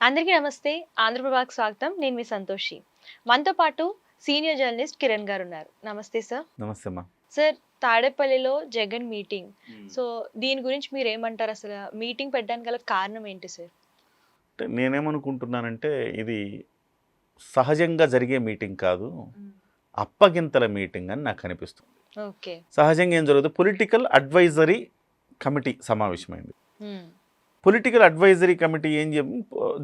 అందరికీ నమస్తే. ఆంధ్రప్రభకి స్వాగతం. నేను మీ సంతోషి. మనతో పాటు సీనియర్ జర్నలిస్ట్ కిరణ్ గారు ఉన్నారు. నమస్తే సార్. నమస్తే అమ్మా. సార్, తాడేపల్లిలో జగన్ మీటింగ్. సో దీని గురించి మీరు ఏమంటారు? అసలు మీటింగ్ పెట్టడానికి గల కారణం ఏంటి సార్? అంటే నేనేమనుకుంటున్నానంటే ఇది సహజంగా జరిగే మీటింగ్ కాదు, అప్పగింతల మీటింగ్ అని నాకు అనిపిస్తుంది. ఓకే. సహజంగా ఏం జరుగుతుంది, పొలిటికల్ అడ్వైజరీ కమిటీ సమావేశమైంది. పొలిటికల్ అడ్వైజరీ కమిటీ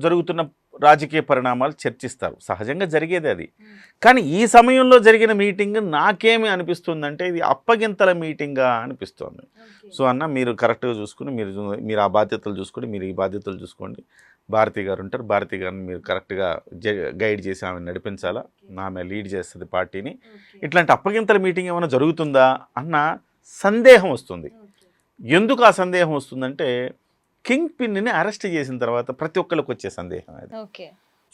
జరుగుతున్న రాజకీయ పరిణామాలు చర్చిస్తారు, సహజంగా జరిగేది అది. కానీ ఈ సమయంలో జరిగిన మీటింగ్ నాకేమి అనిపిస్తుందంటే ఇది అప్పగింతల మీటింగా అనిపిస్తుంది. సో అన్న, మీరు కరెక్ట్గా చూసుకుని మీరు ఆ బాధ్యతలు చూసుకొని, మీరు ఈ బాధ్యతలు చూసుకోండి. భారతి గారు ఉంటారు, భారతి గారిని మీరు కరెక్ట్గా గైడ్ చేసి ఆమె నడిపించాలా, ఆమె లీడ్ చేస్తుంది పార్టీని. ఇట్లాంటి అప్పగింతల మీటింగ్ ఏమైనా జరుగుతుందా అన్న సందేహం వస్తుంది. ఎందుకు ఆ సందేహం వస్తుందంటే, కింగ్ పిన్ని అరెస్ట్ చేసిన తర్వాత ప్రతి ఒక్కరికి వచ్చే సందేహం అది.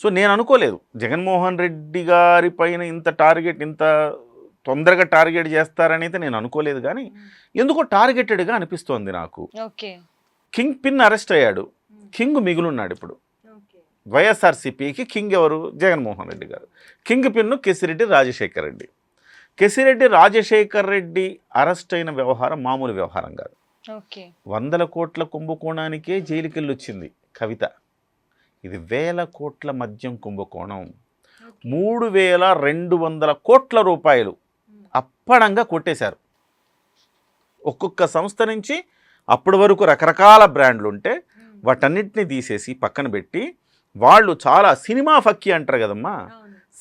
సో నేను అనుకోలేదు జగన్మోహన్ రెడ్డి గారి పైన ఇంత తొందరగా టార్గెట్ చేస్తారని అయితే నేను అనుకోలేదు. కానీ ఎందుకో టార్గెటెడ్గా అనిపిస్తోంది నాకు. కింగ్ పిన్ అరెస్ట్ అయ్యాడు, కింగ్ మిగులున్నాడు. ఇప్పుడు వైఎస్ఆర్సీపీకి కింగ్ ఎవరు? జగన్మోహన్ రెడ్డి గారు. King pin Kesireddy Rajasekhar Reddy. Kesireddy Rajasekhar Reddy arrest అయిన వ్యవహారం మామూలు వ్యవహారం కాదు. 100 కోట్ల కుంభకోణానికే జైలుకెళ్ళి వచ్చింది కవిత. ఇది 1000 కోట్ల మద్యం కుంభకోణం. 3200 కోట్ల రూపాయలు అప్పడంగా కొట్టేశారు. ఒక్కొక్క సంస్థ నుంచి అప్పటి వరకు రకరకాల బ్రాండ్లు ఉంటే వాటన్నిటిని తీసేసి పక్కన పెట్టి వాళ్ళు చాలా సినిమా ఫక్కీ అంటారు కదమ్మా,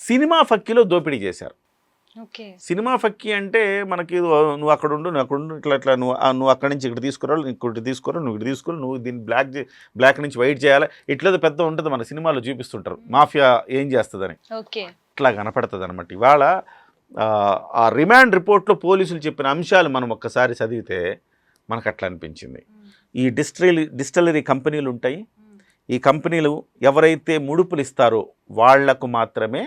సినిమా ఫక్కీలో దోపిడీ చేశారు. సినిమా ఫక్కీ అంటే మనకి నువ్వు అక్కడ ఉండు, ఇట్లా నువ్వు అక్కడి నుంచి ఇక్కడ తీసుకురా, ఇంకోటి తీసుకురా, నువ్వు ఇక్కడ తీసుకురా, నువ్వు దీన్ని బ్లాక్ నుంచి వైట్ చేయాలి, ఇట్లా పెద్ద ఉంటుంది. మన సినిమాలో చూపిస్తుంటారు మాఫియా ఏం చేస్తుందని, ఇట్లా కనపడుతుంది అనమాట. ఇవాళ ఆ రిమాండ్ రిపోర్ట్లో పోలీసులు చెప్పిన అంశాలు మనం ఒక్కసారి చదివితే మనకు అట్లా అనిపించింది. ఈ డిస్టిలరీ కంపెనీలు ఉంటాయి, ఈ కంపెనీలు ఎవరైతే ముడుపులు ఇస్తారో వాళ్లకు మాత్రమే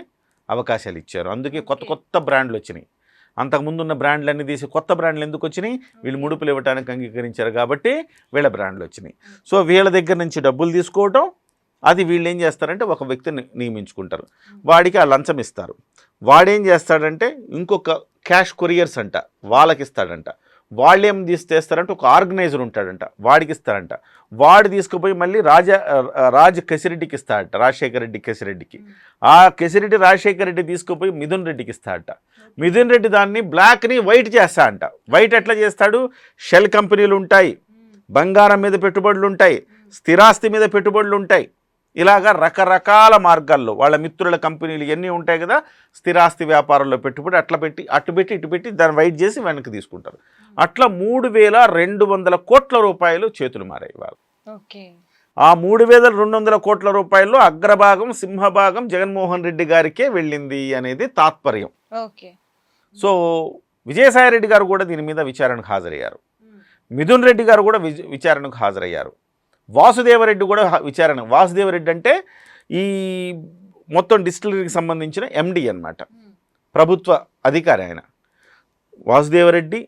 అవకాశాలు ఇచ్చారు. అందుకే కొత్త బ్రాండ్లు వచ్చినాయి. అంతకుముందు ఉన్న బ్రాండ్లన్నీ తీసి కొత్త బ్రాండ్లు ఎందుకు వచ్చినాయి? వీళ్ళు ముడుపులు ఇవ్వడానికి అంగీకరించారు కాబట్టి వీళ్ళ బ్రాండ్లు వచ్చినాయి. సో వీళ్ళ దగ్గర నుంచి డబ్బులు తీసుకోవటం, అది వీళ్ళు ఏం చేస్తారంటే ఒక వ్యక్తిని నియమించుకుంటారు, వాడికి ఆ లంచం ఇస్తారు. వాడేం చేస్తాడంటే ఇంకొక క్యాష్ కొరియర్స్ అంట వాళ్ళకి ఇస్తాడంట. వాళ్ళు ఏం తీసేస్తారంటే ఒక ఆర్గనైజర్ ఉంటాడంట, వాడికి ఇస్తారంట. వాడు తీసుకుపోయి మళ్ళీ రాజ్ కేసిరెడ్డికి ఇస్తాడట, రాజశేఖర రెడ్డి కేసిరెడ్డికి. ఆ కేసిరెడ్డి రాజశేఖర రెడ్డి తీసుకుపోయి మిథున్ రెడ్డికి ఇస్తాడట. మిథున్ రెడ్డి దాన్ని బ్లాక్ని వైట్ చేస్తాడంట. వైట్ ఎట్లా చేస్తాడు? షెల్ కంపెనీలు ఉంటాయి, బంగారం మీద పెట్టుబడులు ఉంటాయి, స్థిరాస్తి మీద పెట్టుబడులు ఉంటాయి. ఇలాగా రకరకాల మార్గాల్లో వాళ్ళ మిత్రుల కంపెనీలు ఇవన్నీ ఉంటాయి కదా, స్థిరాస్తి వ్యాపారంలో పెట్టుబడి అటు పెట్టి దాన్ని వైట్ చేసి వెనక్కి తీసుకుంటారు. అట్లా 3200 కోట్ల రూపాయలు చేతులు మారాయి వాళ్ళు. ఆ 3200 కోట్ల రూపాయల్లో అగ్రభాగం, సింహభాగం జగన్మోహన్ రెడ్డి గారికే వెళ్ళింది అనేది తాత్పర్యం. సో విజయసాయిరెడ్డి గారు కూడా దీని మీద విచారణకు హాజరయ్యారు. మిథున్ రెడ్డి గారు కూడా విచారణకు హాజరయ్యారు. వాసుదేవరెడ్డి కూడా వాసుదేవరెడ్డి అంటే ఈ మొత్తం డిస్టిలరీకి సంబంధించిన ఎండి అన్నమాట, ప్రభుత్వ అధికారి ఆయన. వాసుదేవరెడ్డి,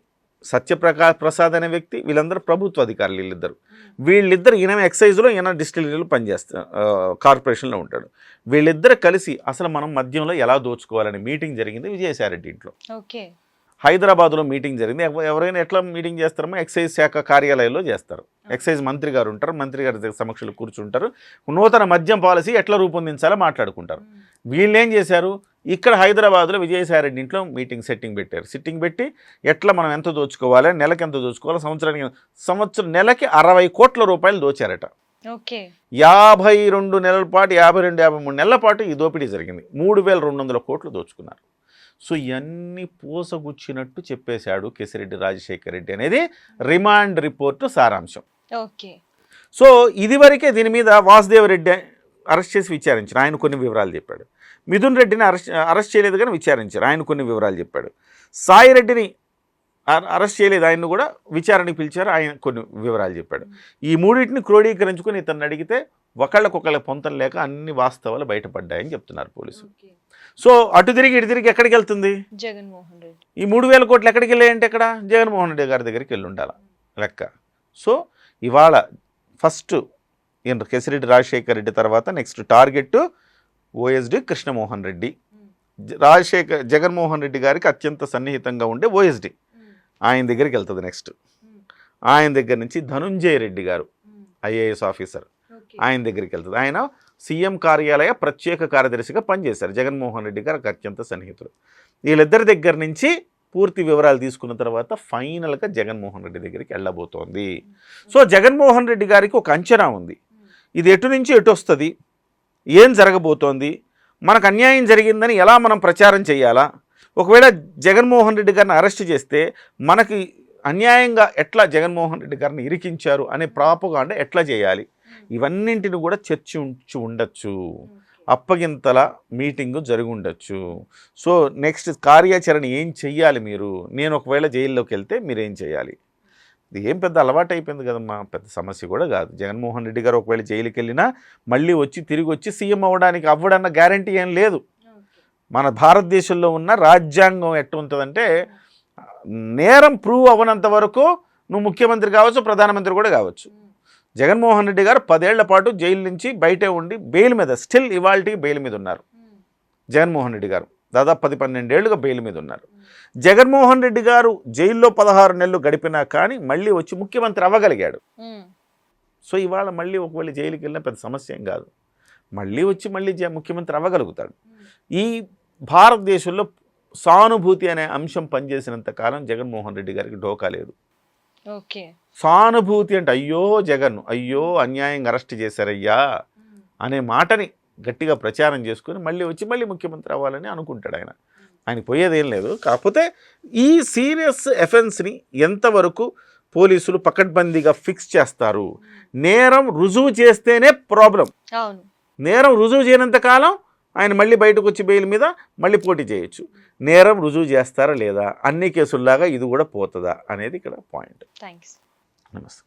సత్యప్రకాష్ ప్రసాద్ అనే వ్యక్తి, వీళ్ళందరూ ప్రభుత్వ అధికారులు. వీళ్ళిద్దరు ఈయన ఎక్సైజ్లో, ఈయన డిస్టిలరీలో పనిచేస్తారు, కార్పొరేషన్లో ఉంటాడు. వీళ్ళిద్దరు కలిసి అసలు మనం మద్యంలో ఎలా దోచుకోవాలని మీటింగ్ జరిగింది విజయసాయిరెడ్డి ఇంట్లో. హైదరాబాద్లో మీటింగ్ జరిగింది. ఎవరైనా ఎట్లా మీటింగ్ చేస్తారమో ఎక్సైజ్ శాఖ కార్యాలయంలో చేస్తారు. ఎక్సైజ్ మంత్రి గారు ఉంటారు, మంత్రి గారి సమక్షంలో కూర్చుంటారు. నూతన మద్యం పాలసీ ఎట్లా రూపొందించాలో మాట్లాడుకుంటారు. వీళ్ళు ఏం చేశారు, ఇక్కడ హైదరాబాద్లో విజయసాయిరెడ్డి ఇంట్లో సిట్టింగ్ పెట్టి ఎట్లా మనం ఎంత దోచుకోవాలి, నెలకి ఎంత దోచుకోవాలి, నెలకి 60 కోట్ల రూపాయలు దోచారట. 52 నెలల పాటు, 53 నెలల పాటు ఈ దోపిడీ జరిగింది. 3200 కోట్లు దోచుకున్నారు. సో ఇవన్నీ పూసగుచ్చినట్టు చెప్పేశాడు కేసిరెడ్డి రాజశేఖర్ రెడ్డి అనేది రిమాండ్ రిపోర్టు సారాంశం. సో ఇదివరకే దీని మీద వాసుదేవరెడ్డి అరెస్ట్ చేసి విచారించారు, ఆయన కొన్ని వివరాలు చెప్పాడు. మిథున్ రెడ్డిని అరెస్ట్ చేయలేదు కానీ విచారించారు, ఆయన కొన్ని వివరాలు చెప్పాడు. సాయిరెడ్డిని అరెస్ట్ చేయలేదు, ఆయన్ని కూడా విచారణకి పిలిచారు, ఆయన కొన్ని వివరాలు చెప్పాడు. ఈ మూడింటిని క్రోడీకరించుకొని ఇతన్ని అడిగితే ఒకళ్ళకొకళ్ళ పొంతం లేక అన్ని వాస్తవాలు బయటపడ్డాయని చెప్తున్నారు పోలీసులు. సో అటు తిరిగి ఇటు తిరిగి ఎక్కడికి వెళ్తుంది? జగన్మోహన్ రెడ్డి. ఈ 3000 కోట్లు ఎక్కడికి వెళ్ళాయంటే ఎక్కడ? జగన్మోహన్ రెడ్డి గారి దగ్గరికి వెళ్ళి ఉండాలి లెక్క. సో ఇవాళ ఫస్ట్ ఈయన కేసిరెడ్డి రాజశేఖర్ రెడ్డి తర్వాత next target OSD Krishnamohan Reddy. Jaganmohan Reddy గారికి అత్యంత సన్నిహితంగా ఉండే ఓఎస్డి ఆయన దగ్గరికి వెళ్తుంది. నెక్స్ట్ ఆయన దగ్గర నుంచి ధనుంజయ రెడ్డి గారు ఐఏఎస్ ఆఫీసర్ ఆయన దగ్గరికి వెళ్తుంది. ఆయన సీఎం కార్యాలయ ప్రత్యేక కార్యదర్శిగా పనిచేశారు. జగన్మోహన్ రెడ్డి గారికి అత్యంత సన్నిహితులు. వీళ్ళిద్దరి దగ్గర నుంచి పూర్తి వివరాలు తీసుకున్న తర్వాత ఫైనల్గా జగన్మోహన్ రెడ్డి దగ్గరికి వెళ్ళబోతోంది. సో జగన్మోహన్ రెడ్డి గారికి ఒక అంచనా ఉంది, ఇది ఎటు నుంచి ఎటు వస్తుంది, ఏం జరగబోతోంది, మనకు అన్యాయం జరిగిందని ఎలా మనం ప్రచారం చేయాలా, ఒకవేళ జగన్మోహన్ రెడ్డి గారిని అరెస్ట్ చేస్తే మనకి అన్యాయంగా ఎట్లా జగన్మోహన్ రెడ్డి గారిని ఇరికించారు అనే ప్రాపగాండా ఎట్లా చేయాలి, ఇవన్నింటిని కూడా చర్చించి ఉండొచ్చు. అప్పగింతల మీటింగు జరిగి ఉండొచ్చు. సో నెక్స్ట్ కార్యాచరణ ఏం చెయ్యాలి మీరు, నేను ఒకవేళ జైల్లోకి వెళ్తే మీరేం చేయాలి, ఇది ఏం పెద్ద అలవాటు అయిపోయింది కదమ్మా, పెద్ద సమస్య కూడా కాదు. జగన్మోహన్ రెడ్డి గారు ఒకవేళ జైలుకి వెళ్ళినా మళ్ళీ తిరిగి వచ్చి సీఎం అవ్వడన్న గ్యారంటీ ఏం లేదు. మన భారతదేశంలో ఉన్న రాజ్యాంగం ఎట్టుంటుందంటే నేరం ప్రూవ్ అవ్వనంత వరకు నువ్వు ముఖ్యమంత్రి కావచ్చు, ప్రధానమంత్రి కూడా కావచ్చు. జగన్మోహన్ రెడ్డి గారు 10 ఏళ్ల పాటు జైలు నుంచి బయటే ఉండి బెయిల్ మీద స్టిల్ ఇవాల్టికి బెయిల్ మీద ఉన్నారు. జగన్మోహన్ రెడ్డి గారు దాదాపు 10-12 ఏళ్లుగా బెయిల్ మీద ఉన్నారు. జగన్మోహన్ రెడ్డి గారు జైల్లో 16 నెలలు గడిపినా కానీ మళ్ళీ వచ్చి ముఖ్యమంత్రి అవ్వగలిగాడు. సో ఇవాళ మళ్ళీ ఒకవేళ జైలుకి వెళ్ళినా పెద్ద సమస్య ఏం కాదు, మళ్ళీ వచ్చి ముఖ్యమంత్రి అవ్వగలుగుతాడు. ఈ భారతదేశంలో సానుభూతి అనే అంశం పనిచేసినంత కాలం జగన్మోహన్ రెడ్డి గారికి డోకా లేదు. సానుభూతి అంటే అయ్యో జగన్, అయ్యో అన్యాయంగా అరెస్ట్ చేశారయ్యా అనే మాటని గట్టిగా ప్రచారం చేసుకుని మళ్ళీ ముఖ్యమంత్రి అవ్వాలని అనుకుంటాడు ఆయన. ఆయనకు పోయేదేం లేదు. కాకపోతే ఈ సీరియస్ ఎఫెన్స్ని ఎంతవరకు పోలీసులు పకడ్బందీగా ఫిక్స్ చేస్తారు, నేరం రుజువు చేస్తేనే ప్రాబ్లం. నేరం రుజువు చేయనంత కాలం ఆయన మళ్ళీ బయటకు వచ్చి బెయిల్ మీద మళ్ళీ పోటీ చేయొచ్చు. నేరం రుజువు చేస్తారా లేదా, అన్ని కేసుల్లాగా ఇది కూడా పోతుందా అనేది ఇక్కడ పాయింట్. థ్యాంక్స్. నమస్తే.